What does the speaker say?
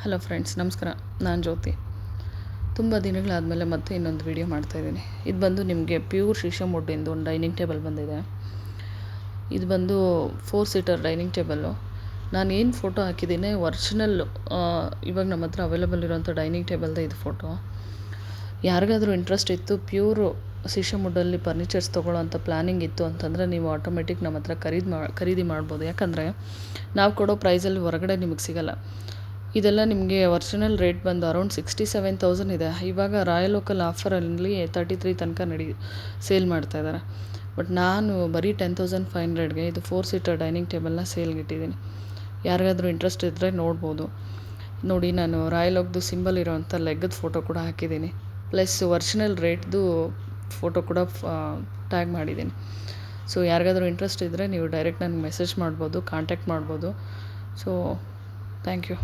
Hello friends, ನಮಸ್ಕಾರ. ನಾನು ಜ್ಯೋತಿ. ತುಂಬ ದಿನಗಳಾದಮೇಲೆ ಮತ್ತೆ ಇನ್ನೊಂದು ವೀಡಿಯೋ ಮಾಡ್ತಾಯಿದ್ದೀನಿ. ಇದು ಬಂದು ನಿಮಗೆ ಪ್ಯೂರ್ ಶೀಶಮ್ ವುಡ್ಡಿಂದು ಒಂದು ಡೈನಿಂಗ್ ಟೇಬಲ್ ಬಂದಿದೆ. ಇದು ಬಂದು 4 ಸೀಟರ್ ಡೈನಿಂಗ್ ಟೇಬಲ್ಲು. ನಾನು ಏನು ಫೋಟೋ ಹಾಕಿದ್ದೀನಿ ಒರಿಜಿನಲ್ಲು, ಇವಾಗ ನಮ್ಮ ಹತ್ರ ಅವೈಲೇಬಲ್ ಇರೋಂಥ ಡೈನಿಂಗ್ ಟೇಬಲ್ದೇ ಇದು ಫೋಟೋ. ಯಾರಿಗಾದರೂ ಇಂಟ್ರೆಸ್ಟ್ ಇತ್ತು, ಪ್ಯೂರು ಶೀಶಮ್ ವುಡ್ಡಲ್ಲಿ ಫರ್ನಿಚರ್ಸ್ ತೊಗೊಳ್ಳೋಂಥ ಪ್ಲ್ಯಾನಿಂಗ್ ಇತ್ತು ಅಂತಂದರೆ ನೀವು ಆಟೋಮೆಟಿಕ್ ನಮ್ಮ ಹತ್ರ ಖರೀದಿ ಮಾಡ್ಬೋದು. ಯಾಕಂದರೆ ನಾವು ಕೊಡೋ ಪ್ರೈಸಲ್ಲಿ ಹೊರಗಡೆ ನಿಮಗೆ ಸಿಗೋಲ್ಲ. ಇದೆಲ್ಲ ನಿಮಗೆ ಒರಿಜಿನಲ್ ರೇಟ್ ಬಂದು ಅರೌಂಡ್ 67,000 ಇದೆ. ಇವಾಗ ರಾಯಲ್ ಲೋಕಲ್ ಆಫರಲ್ಲಿ 33 ತನಕ ಸೇಲ್ ಮಾಡ್ತಾಯಿದ್ದಾರೆ. ಬಟ್ ನಾನು ಬರೀ 10,500ಗೆ ಇದು 4 ಸೀಟರ್ ಡೈನಿಂಗ್ ಟೇಬಲ್ನ ಸೇಲ್ಗೆ ಇಟ್ಟಿದ್ದೀನಿ. ಯಾರಿಗಾದ್ರೂ ಇಂಟ್ರೆಸ್ಟ್ ಇದ್ದರೆ ನೋಡ್ಬೋದು. ನೋಡಿ, ನಾನು ರಾಯಲ್ ಓಕ್ದು ಸಿಂಬಲ್ ಇರೋವಂಥ ಲೆಗ್ಗದ ಫೋಟೋ ಕೂಡ ಹಾಕಿದ್ದೀನಿ. ಪ್ಲಸ್ ಒರಿಜಿನಲ್ ರೇಟ್ದು ಫೋಟೋ ಕೂಡ ಟ್ಯಾಗ್ ಮಾಡಿದ್ದೀನಿ. ಸೊ ಯಾರಿಗಾದ್ರೂ ಇಂಟ್ರೆಸ್ಟ್ ಇದ್ದರೆ ನೀವು ಡೈರೆಕ್ಟ್ ನನಗೆ ಮೆಸೇಜ್ ಮಾಡ್ಬೋದು, ಕಾಂಟ್ಯಾಕ್ಟ್ ಮಾಡ್ಬೋದು. So thank you.